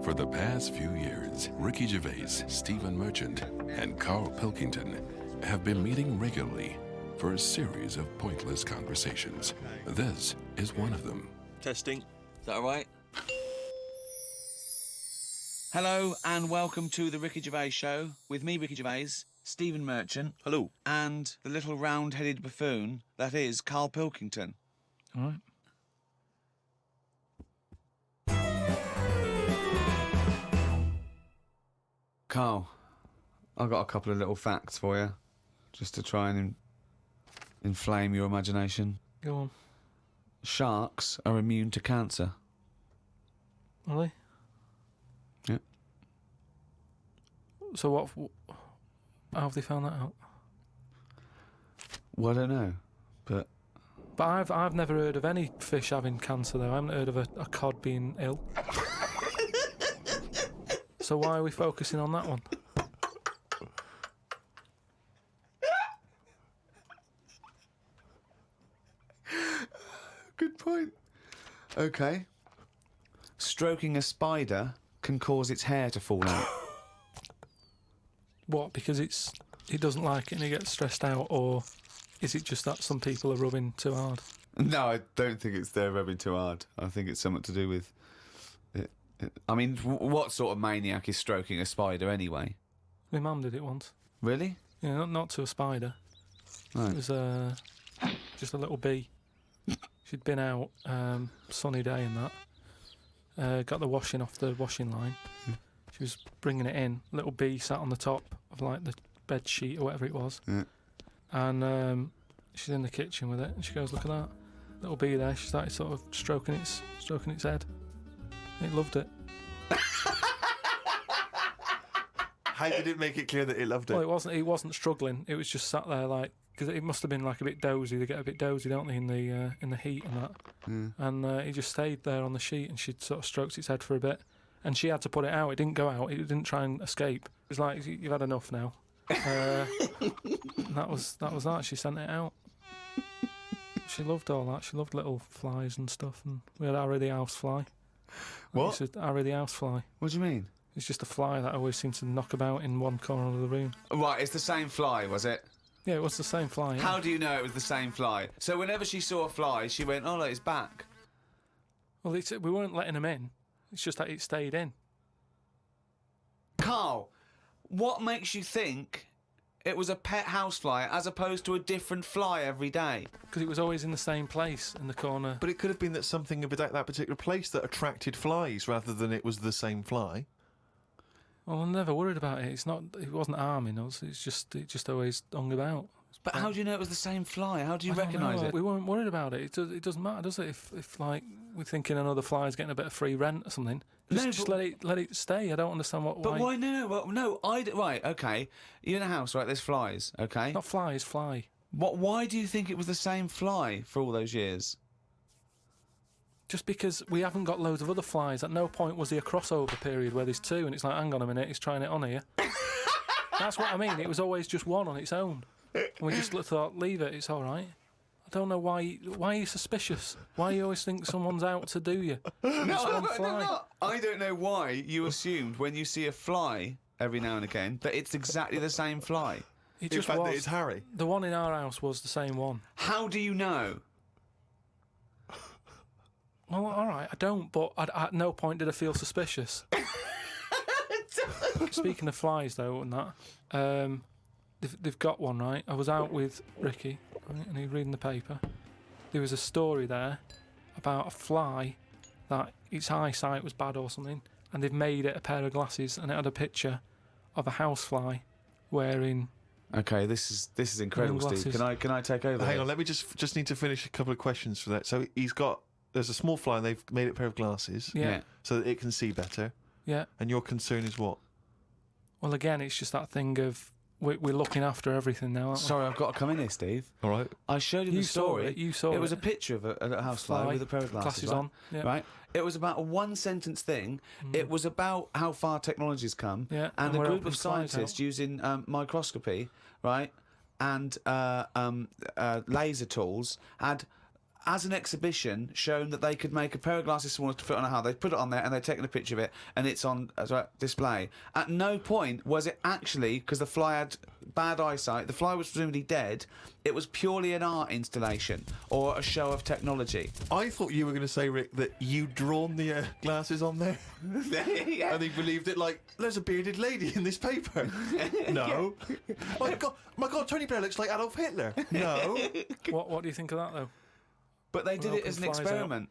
For the past few years, Ricky Gervais, Stephen Merchant, and Carl Pilkington have been meeting regularly for a series of pointless conversations. This is one of them. Testing. Is that all right? Hello and welcome to the Ricky Gervais Show with me, Ricky Gervais, Stephen Merchant. Hello. And the little round-headed buffoon that is Carl Pilkington. All right. Carl, I've got a couple of little facts for you, just to try and inflame your imagination. Go on. Sharks are immune to cancer. Are they? Yeah. So what? How have they found that out? Well, I don't know, but I've never heard of any fish having cancer though. I haven't heard of a cod being ill. So why are we focusing on that one? good point. Okay. Stroking a spider can cause its hair to fall out. What? Because it doesn't like it and it gets stressed out, or is it just that some people are rubbing too hard? No, I don't think it's they're rubbing too hard. I think it's something to do with it. I mean, what sort of maniac is stroking a spider anyway? My mum did it once. Really? Yeah, not to a spider. Right. It was just a little bee. She'd been out, sunny day and that. Got the washing off the washing line. She was bringing it in. Little bee sat on the top of like the bed sheet or whatever it was. Yeah. And she's in the kitchen with it, and she goes, "Look at that little bee there." She started sort of stroking its head. It loved it. How did it make it clear that it loved it? Well, it wasn't struggling. It was just sat there like, because it must have been like a bit dozy. They get a bit dozy, don't they, in the heat and that. Yeah. And he just stayed there on the sheet, and she sort of stroked its head for a bit, and she had to put it out. It didn't go out. It didn't try and escape. It was like, "You've had enough now." And that was that. She sent it out. She loved all that. She loved little flies and stuff. And we had Harry the housefly. What? Harry the housefly. What do you mean? It's just a fly that always seems to knock about in one corner of the room. Right, it's the same fly, was it? Yeah, it was the same fly. Yeah. How do you know it was the same fly? So whenever she saw a fly, she went, "Oh, look, it's back." Well, we weren't letting him in. It's just that it stayed in. Carl, what makes you think it was a pet housefly as opposed to a different fly every day? Because it was always in the same place in the corner. But it could have been that something about that particular place that attracted flies rather than it was the same fly. Well, I'm never worried about it. It wasn't harming us. It just always hung about. But how do you know it was the same fly? How do you recognise it? We weren't worried about it. It doesn't matter, does it? If like we're thinking another fly's getting a bit of free rent or something, just let it stay. I don't understand what. But why? No. Right. Okay. You're in a house, right? There's flies. Okay. Not flies, fly. What? Why do you think it was the same fly for all those years? Just because we haven't got loads of other flies. At no point was there a crossover period where there's two, and it's like, hang on a minute, he's trying it on here. That's what I mean. It was always just one on its own. And we just thought, leave it, it's all right. I don't know why are you suspicious? Why you always think someone's out to do you? No, I don't know why you assumed when you see a fly every now and again that it's exactly the same fly. It just in fact, was. that it's Harry. The one in our house was the same one. How do you know? Well, all right, I don't, but at no point did I feel suspicious. Speaking of flies, though, and that, they've got one, right? I was out with Ricky, right, and he was reading the paper. There was a story there about a fly that its eyesight was bad or something, and they've made it a pair of glasses, and it had a picture of a housefly wearing. Okay, this is incredible, Steve. Can I take over? Hang on, let me just need to finish a couple of questions for that. So there's a small fly and they've made it a pair of glasses, Yeah. so that it can see better. Yeah. And your concern is what? Well, again, it's just that thing of we're looking after everything now, aren't we? Sorry, I've got to come in here, Steve. All right. I showed you the story. You saw it. It was a picture of a housefly with a pair of glasses on. Yeah. Right. It was about a one-sentence thing. It was about how far technology's come. Yeah, And and a we're group helping of flies scientists out. using microscopy, right, and laser tools had as an exhibition, shown that they could make a pair of glasses smaller to fit on a hat. They'd put it on there and they'd taken a picture of it, and it's on display. At no point was it actually, because the fly had bad eyesight, the fly was presumably dead, it was purely an art installation or a show of technology. I thought you were going to say, Rick, that you'd drawn the glasses on there. Yeah. And he believed it like, there's a bearded lady in this paper. No. My God, Tony Blair looks like Adolf Hitler. No. What do you think of that, though? But they did it as an flies out. experiment.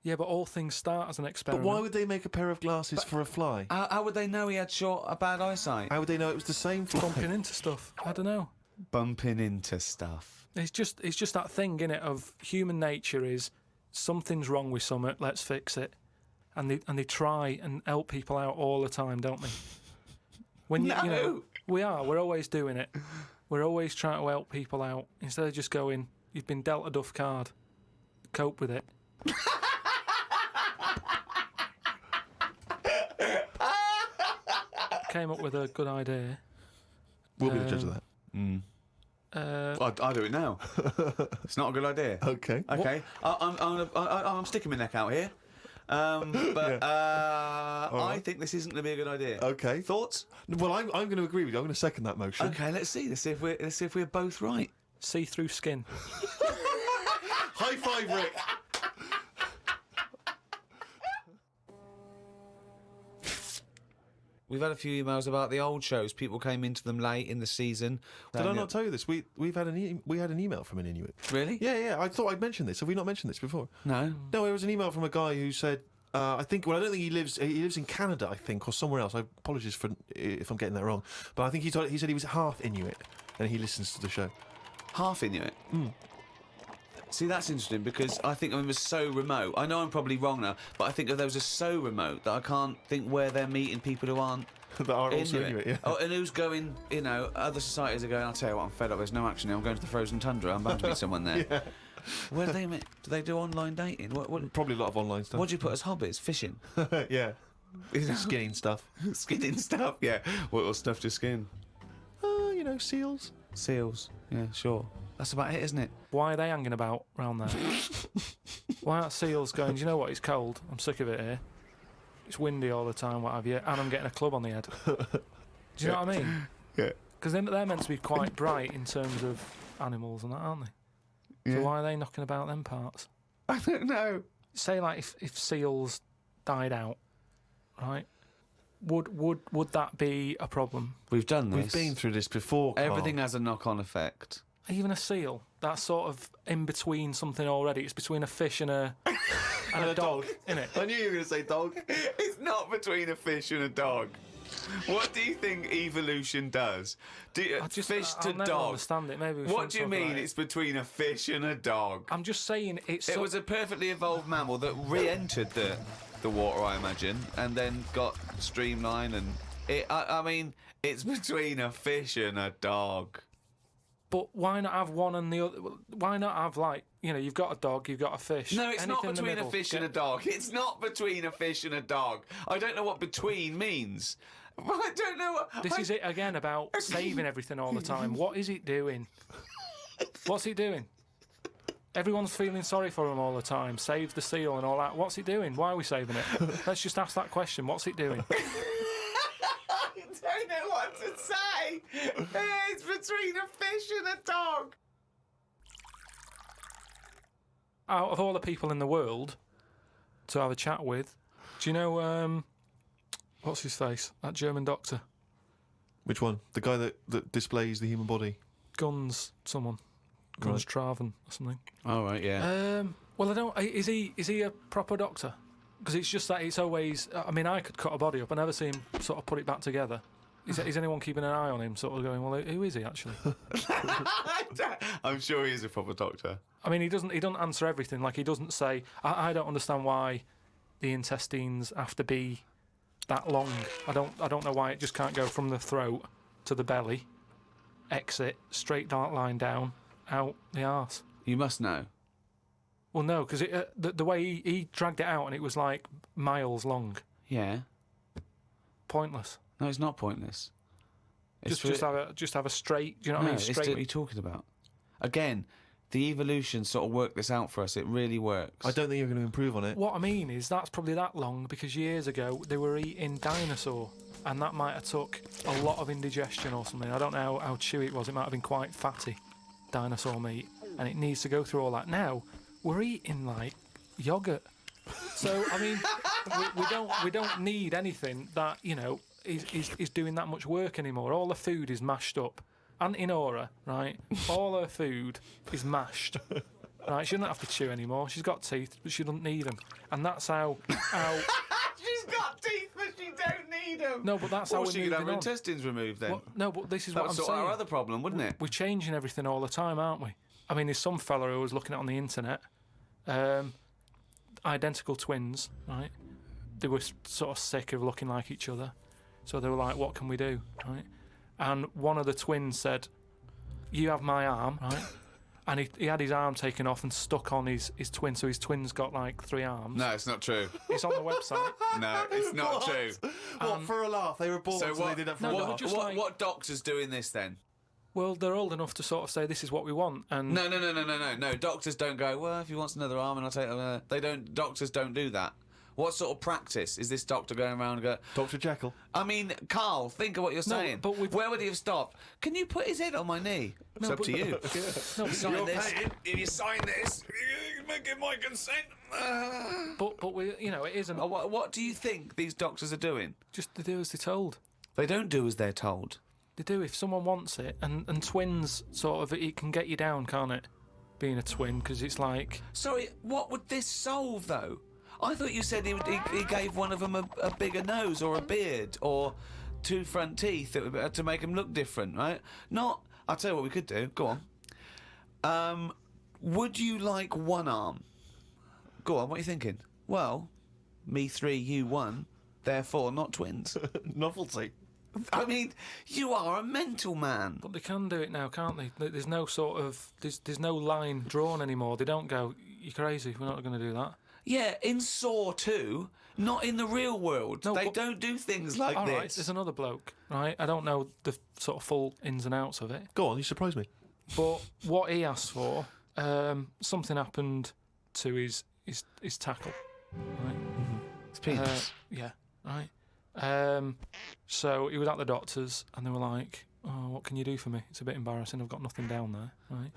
Yeah, but all things start as an But experiment. why would they make a pair of glasses for a fly? How would they know he had bad eyesight? How would they know it was the same fly? Bumping into stuff? I don't know. Bumping into stuff. It's just that thing, innit, of human nature is something's wrong with something, let's fix it. And they try and help people out all the time, don't they? When you know, we're always doing it. We're always trying to help people out instead of just going, you've been dealt a duff card, cope with it. Came up with a good idea. We'll be the judge of that. I'll do it now. It's not a good idea. Okay. Okay. I'm sticking my neck out here. I think this isn't going to be a good idea. Okay. Thoughts? Well, I'm going to agree with you. I'm going to second that motion. Okay, let's see. Let's see if we're both right. See-through skin. High five, Rick. We've had a few emails about the old shows. People came into them late in the season. Did I not tell you this? We had an email from an Inuit. Really? Yeah. I thought I'd mentioned this. Have we not mentioned this before? No. No, it was an email from a guy who said, I don't think he lives in Canada, I think, or somewhere else. I apologise if I'm getting that wrong. But I think he said he was half Inuit and he listens to the show. Half Inuit? See, that's interesting because I think it was so remote. I know I'm probably wrong now, but I think that those are so remote that I can't think where they're meeting people who aren't that are also Inuit, yeah. Oh, and who's going, other societies are going, I'll tell you what, I'm fed up, there's no action here, I'm going to the frozen tundra, I'm bound to meet someone there. Yeah. Where do they meet? Do they do online dating? What Probably a lot of online stuff. do you put as hobbies? Fishing? Yeah. Skinning stuff. Skinning stuff, yeah. What stuff to skin? Seals. Seals, yeah, sure. That's about it, isn't it? Why are they hanging about round there? Why aren't seals going, do you know what, it's cold, I'm sick of it here. It's windy all the time, what have you, and I'm getting a club on the head. Do you know what I mean? Yeah. Because they're meant to be quite bright in terms of animals and that, aren't they? Yeah. So why are they knocking about them parts? I don't know. Say, like, if seals died out, right? Would that be a problem? We've done this. We've been through this before, Carl. Everything has a knock-on effect. Even a seal, that's sort of in between something already. It's between a fish and a dog, innit? I knew you were going to say dog. It's not between a fish and a dog. What do you think evolution does? Fish to I'll never dog. understand it. Maybe we What shouldn't do you talk mean about it. it's between a fish and a dog? I'm just saying it's. It was a perfectly evolved mammal that re-entered the water, I imagine, and then got streamlined. And I mean, it's between a fish and a dog. But why not have one and the other? Why not have, like, you've got a dog, you've got a fish. No, it's anything not in the between a middle. fish and a dog. It's not between a fish and a dog. I don't know what between means. I don't know what... This is it again about saving everything all the time. What is it doing? What's it doing? Everyone's feeling sorry for him all the time. Save the seal and all that. What's it doing? Why are we saving it? Let's just ask that question. What's it doing? I don't know what to say. It's between a fish and a dog. Out of all the people in the world to have a chat with, do you know, what's his face? That German doctor. Which one? The guy that displays the human body? Guns Traven or something. All right, yeah. Well, I don't. Is he a proper doctor? Because it's just that it's always. I mean, I could cut a body up. I never see him sort of put it back together. Is anyone keeping an eye on him? Sort of going, well, who is he actually? I'm sure he is a proper doctor. I mean, he doesn't answer everything. Like, he doesn't say. I don't understand why the intestines have to be that long. I don't know why it just can't go from the throat to the belly, exit straight dark line down, out the arse. You must know. Well, no, because the way he dragged it out and it was like miles long. Yeah. Pointless. No, it's not pointless. Just have a straight. Do you know what I mean? It's Straight. what are you talking about? Again, the evolution sort of worked this out for us. It really works. I don't think you're going to improve on it. What I mean is that's probably that long because years ago they were eating dinosaur, and that might have took a lot of indigestion or something. I don't know how chewy it was. It might have been quite fatty, dinosaur meat, and it needs to go through all that. Now we're eating like yogurt. So I mean, we don't need anything that is doing that much work anymore. All the food is mashed up. Auntie Nora, right? All her food is mashed. Right? She doesn't have to chew anymore. She's got teeth, but she doesn't need them. And that's how. She's got teeth, but she don't need them. No, but that's how Or we're she moving could have her on. intestines removed then. Well, no, but this is That what would I'm sort saying. out our other problem, wouldn't it? We're changing everything all the time, aren't we? I mean, there's some fella who was looking at on the internet, identical twins, right? They were sort of sick of looking like each other, so they were like, "What can we do?" Right? And one of the twins said, "You have my arm," right? And he had his arm taken off and stuck on his twin, so his twin's got like 3 arms. No, it's not true. It's on the website. No, it's not true. What, for a laugh? They were born, so they did that for a no, laugh. just like- What doctor's doing this then? Well, they're old enough to sort of say this is what we want, and No. Doctors don't go, well, if he wants another arm, and I'll take it. They don't. Doctors don't do that. What sort of practice is this doctor going around and go? Dr. Jekyll. I mean, Carl, think of what you're saying. but we've- where would he have stopped? Can you put his head on my knee? It's up to you. No, but- Sign this. If you sign this, you give my consent. but we, it isn't. What do you think these doctors are doing? Just to do as they're told. They don't do as they're told. They do if someone wants it, and twins sort of it can get you down, can't it? Being a twin, because it's like Sorry, what would this solve though? I thought you said he gave one of them a bigger nose or a beard or 2 front teeth to make him look different, right? Not. I'll tell you what we could do. Go on. Would you like 1 arm? Go on. What are you thinking? Well, me 3, you 1. Therefore, not twins. Novelty. I mean, you are a mental man. But they can do it now, can't they? There's no sort of there's no line drawn anymore. They don't go, "You're crazy. We're not going to do that." Yeah, in Saw 2, not in the real world. No, they but- don't do things like All this. right, there's another bloke, right? I don't know the sort of full ins and outs of it, Go on, you surprised me. but what he asked for, something happened to his tackle, right? It's penis. Yeah, right. So he was at the doctor's, and they were like, "Oh, what can you do for me? It's a bit embarrassing. I've got nothing down there." Right.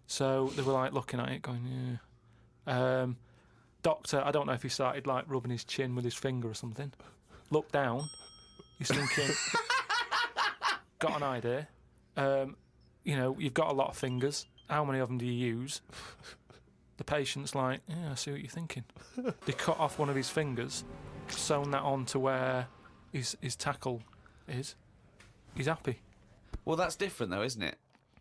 So they were like looking at it, going, "Yeah." Doctor, I don't know if he started like rubbing his chin with his finger or something. Looked down. He's thinking, got an idea. You've got a lot of fingers. How many of them do you use? The patient's like, "Yeah, I see what you're thinking." They cut off one of his fingers, sewn that on to where his tackle is. He's happy. Well, that's different, though, isn't it?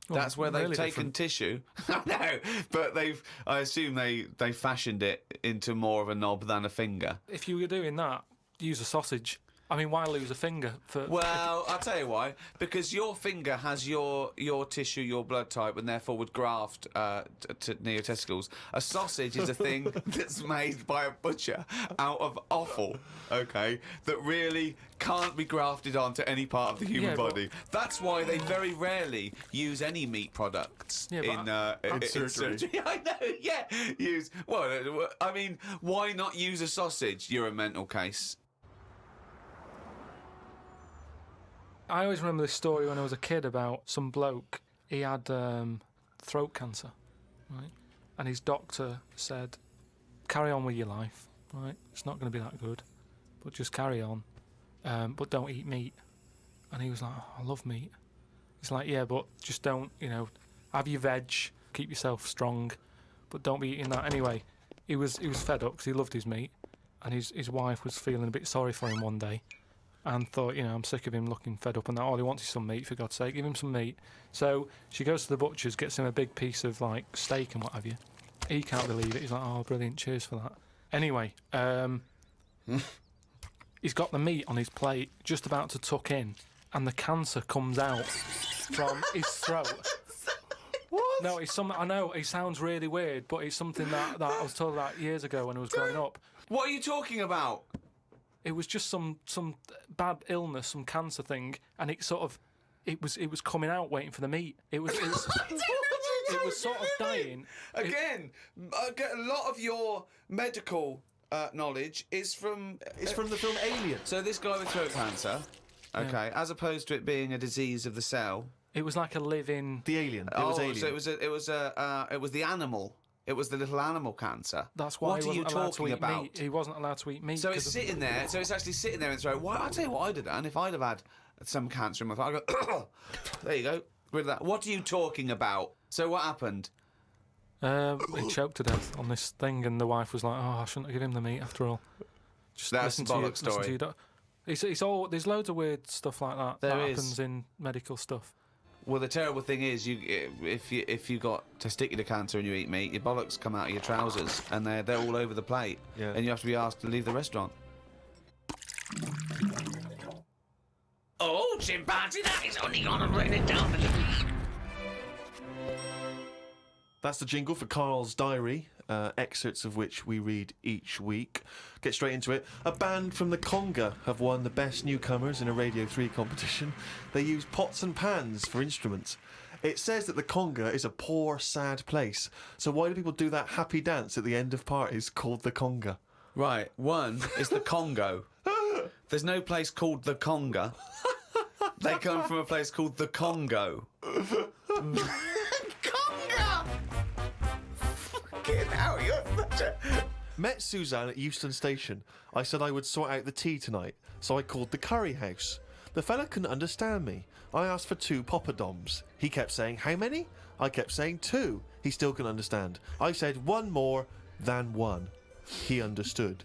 Well, That's where they've really taken different. tissue. I know, but I assume they fashioned it into more of a knob than a finger. If you were doing that, use a sausage. I mean, why lose a finger for? Well, I'll tell you why. Because your finger has your tissue, your blood type, and therefore would graft near your testicles. A sausage is a thing that's made by a butcher out of offal, okay, that really can't be grafted onto any part of the human Yeah, but- body. That's why they very rarely use any meat products Yeah, but in surgery. I know, yeah. I mean, why not use a sausage? You're a mental case. I always remember this story when I was a kid about some bloke. He had throat cancer, right? And his doctor said, "Carry on with your life, right? It's not going to be that good, but just carry on. But don't eat meat." And he was like, "Oh, I love meat." He's like, "Yeah, but just don't, have your veg, keep yourself strong, but don't be eating that." Anyway, he was fed up because he loved his meat, and his wife was feeling a bit sorry for him one day. And thought, I'm sick of him looking fed up and that. All he wants is some meat, for God's sake. Give him some meat. So she goes to the butcher's, gets him a big piece of, like, steak and what have you. He can't believe it. He's like, "Oh, brilliant, cheers for that." Anyway, he's got the meat on his plate, just about to tuck in, and the cancer comes out from his throat. What? No, it's something, I know, it sounds really weird, but it's something that I was told about years ago when I was growing up. What are you talking about? It was just some bad illness, some cancer thing, and it was coming out waiting for the meat. It was I don't know what you're it was sort of dying. Again, I get a lot of your medical knowledge is from... It's from the film Alien. So this guy with throat cancer, okay, as opposed to it being a disease of the cell... It was like a living. The Alien. It was Alien. So it was the animal. It was the little animal cancer. That's why what he are you wasn't allowed to talking eat about? meat. He wasn't allowed to eat meat. So it's sitting there. So it's actually sitting there and throwing. Why? I'll tell you what I'd have done if I'd have had some cancer in my throat. I go, there you go, rid of that. What are you talking about? So what happened? He choked to death on this thing, and the wife was like, "Oh, I shouldn't have given him the meat after all." Just That's listen a to bollock your- listen story. to your doc- It's all. There's loads of weird stuff like that There that is. happens in medical stuff. Well, the terrible thing is, if you got testicular cancer and you eat meat, your bollocks come out of your trousers and they're all over the plate, Yeah. and you have to be asked to leave the restaurant. Oh, chimpanzee, that is only gonna bring it down a little. That's the jingle for Carl's Diary, excerpts of which we read each week. Get straight into it. A band from the Conga have won the Best Newcomers in a Radio 3 competition. They use pots and pans for instruments. It says that the Conga is a poor, sad place. So why do people do that happy dance at the end of parties called the Conga? Right, one is the Congo. There's no place called the Conga. They come from a place called the Congo. Conga! Fucking hell, you're such a... Met Suzanne at Euston Station. I said I would sort out the tea tonight, so I called the curry house. The fella couldn't understand me. I asked for 2 poppadoms. He kept saying, how many? I kept saying 2. He still couldn't understand. I said 1 more than 1. He understood.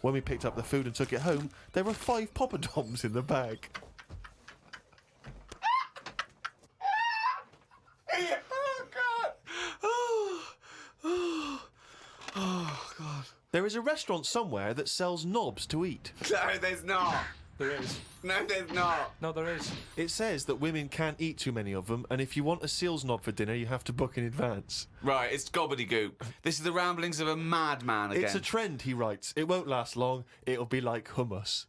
When we picked up the food and took it home, there were 5 poppadoms in the bag. Oh, God! Oh, God. There is a restaurant somewhere that sells knobs to eat. No, there's not. There is. No, there's not. No, there is. It says that women can't eat too many of them, and if you want a seal's knob for dinner, you have to book in advance. Right, it's gobbledygook. This is the ramblings of a madman again. It's a trend, he writes. It won't last long. It'll be like hummus.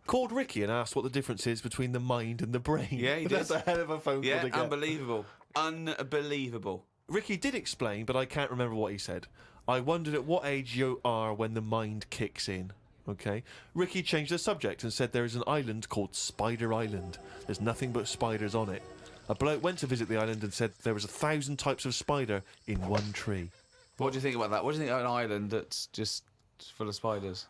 Called Ricky and asked what the difference is between the mind and the brain. Yeah, he That's did. a hell of a phone call Yeah, to get. unbelievable. Unbelievable. Ricky did explain, but I can't remember what he said. I wondered at what age you are when the mind kicks in. Okay. Ricky changed the subject and said there is an island called Spider Island. There's nothing but spiders on it. A bloke went to visit the island and said there was 1,000 types of spider in one tree. What do you think about that? What do you think of an island that's just full of spiders?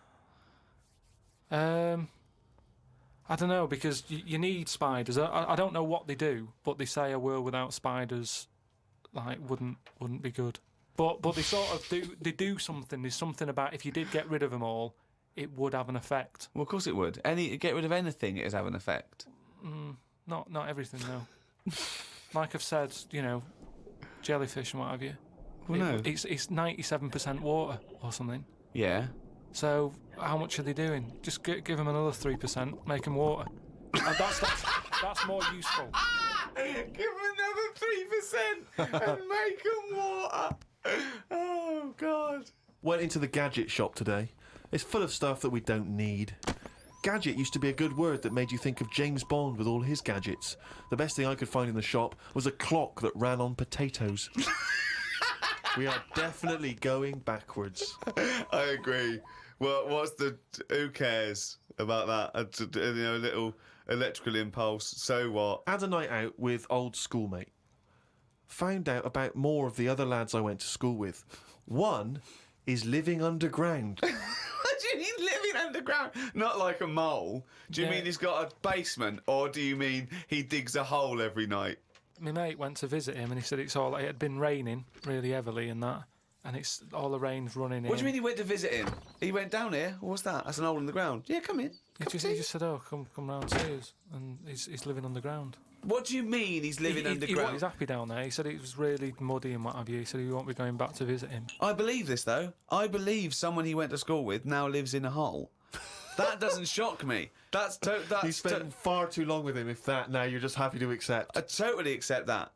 I don't know, because you need spiders. I don't know what they do, but they say a world without spiders, like, wouldn't be good. But they sort of do something. There's something about if you did get rid of them all, it would have an effect. Well, of course it would. Get rid of anything, it would have an effect. Not everything though. Like I've said, jellyfish and what have you. Well, no. It's 97% water or something. Yeah. So how much are they doing? Just give them another 3%, make them water. That's more useful. Give them another 3% and make them water. Oh, God. Went into the gadget shop today. It's full of stuff that we don't need. Gadget used to be a good word that made you think of James Bond with all his gadgets. The best thing I could find in the shop was a clock that ran on potatoes. We are definitely going backwards. I agree. Well, who cares about that? A little electrical impulse. So what? Had a night out with old schoolmate. Found out about more of the other lads I went to school with. One is living underground. What do you mean living underground? Not like a mole. Do you Yeah. mean he's got a basement, or do you mean he digs a hole every night? My mate went to visit him and he said it had been raining really heavily and that, and it's all the rain's running in. What do you mean he went to visit him? He went down here. What's that? That's an hole in the ground. Yeah, come in. He just said, "Oh, come round see us," and he's living underground. What do you mean he's living He underground? was happy down there. He said it was really muddy and what have you. He said he won't be going back to visit him. I believe this, though. I believe someone he went to school with now lives in a hole. That doesn't shock me. You spent far too long with him, if that, now you're just happy to accept. I totally accept that.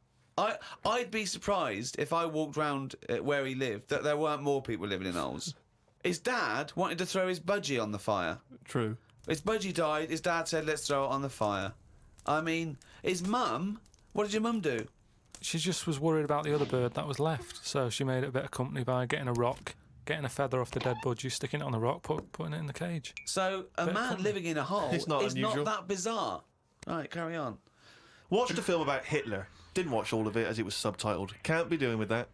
I'd be surprised if I walked round where he lived that there weren't more people living in holes. His dad wanted to throw his budgie on the fire. True. His budgie died. His dad said, "Let's throw it on the fire." I mean, his mum What did your mum do? She just was worried about the other bird that was left, so she made it a bit of company by getting a rock, getting a feather off the dead budgie, sticking it on the rock, putting it in the cage. So a Bit man funny. living in a hole It's not is unusual. not that bizarre. Right, carry on. Watched a film about Hitler. Didn't watch all of it as it was subtitled. Can't be doing with that.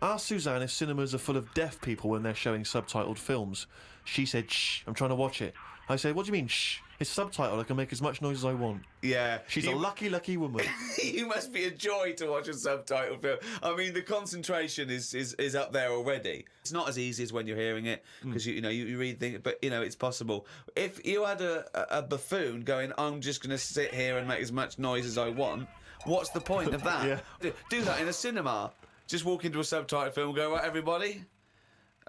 Asked Suzanne if cinemas are full of deaf people when they're showing subtitled films. She said, shh, I'm trying to watch it. I said, what do you mean, shh? It's subtitled, I can make as much noise as I want. Yeah. She's a lucky, lucky woman. You must be a joy to watch a subtitled film. I mean, the concentration is up there already. It's not as easy as when you're hearing it, because you read things, but it's possible. If you had a buffoon going, I'm just going to sit here and make as much noise as I want, what's the point of that? Yeah. Do that in a cinema. Just walk into a subtitled film and go, right, everybody,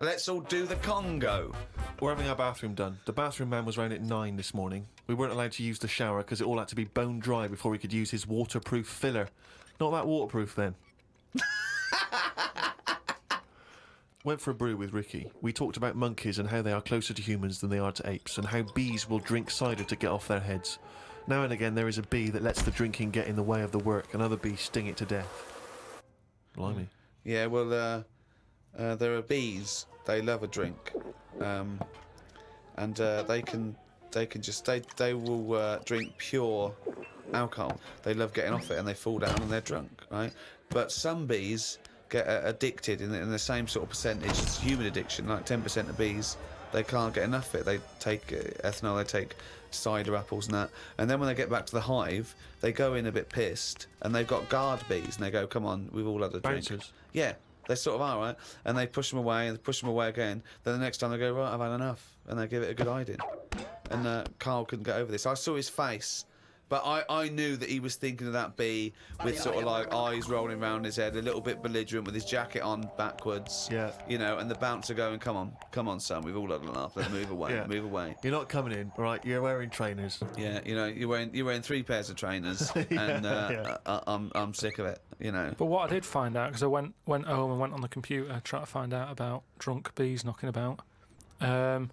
let's all do the Congo. We're having our bathroom done. The bathroom man was round at 9 this morning. We weren't allowed to use the shower because it all had to be bone dry before we could use his waterproof filler. Not that waterproof then. Went for a brew with Ricky. We talked about monkeys and how they are closer to humans than they are to apes, and how bees will drink cider to get off their heads. Now and again there is a bee that lets the drinking get in the way of the work, and other bees sting it to death. Blimey. Yeah, well, there are bees. They love a drink, and they will drink pure alcohol. They love getting off it, and they fall down and they're drunk, right? But some bees get addicted in the same sort of percentage as human addiction. Like 10% of bees, they can't get enough of it. They take ethanol, they take cider apples and that, and then when they get back to the hive, they go in a bit pissed, and they've got guard bees, and they go, "Come on, we've all had a drink." Bouncers. Yeah. They sort of are, right? And they push them away, and they push them away again. Then the next time they go, right, I've had enough. And they give it a good hiding. And Carl couldn't get over this. I saw his face, but I knew that he was thinking of that bee with sort of like eyes rolling around his head, a little bit belligerent with his jacket on backwards. Yeah. And the bouncer going, come on, son, we've all had enough. Let's move away, Yeah. move away. You're not coming in, all right? You're wearing trainers. Yeah, you're wearing 3 pairs of trainers, and yeah. I'm sick of it, But what I did find out, because I went home and went on the computer trying to find out about drunk bees knocking about, they're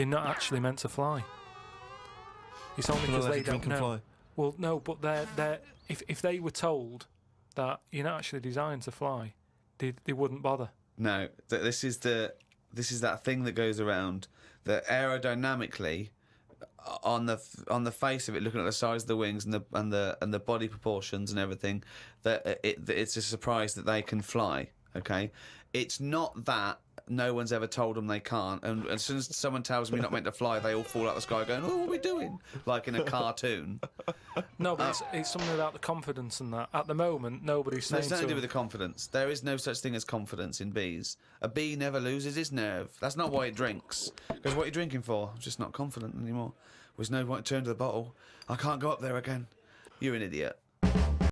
not actually meant to fly. It's only because they don't drink and know. fly. Well, no, but they're if they were told that you're not actually designed to fly, they wouldn't bother. No, this is that thing that goes around that aerodynamically, on the face of it, looking at the size of the wings and the body proportions and everything, that it's a surprise that they can fly. Okay, it's not that. No one's ever told them they can't, and as soon as someone tells me you're not meant to fly, they all fall out of the sky going, "Oh, what are we doing?" Like in a cartoon. No, but it's something about the confidence and that. At the moment, nobody's saying It's nothing to do to with the confidence. There is no such thing as confidence in bees. A bee never loses its nerve. That's not why it drinks. Because what are you drinking for? I'm just not confident anymore. There's no point to turn to the bottle. I can't go up there again. You're an idiot.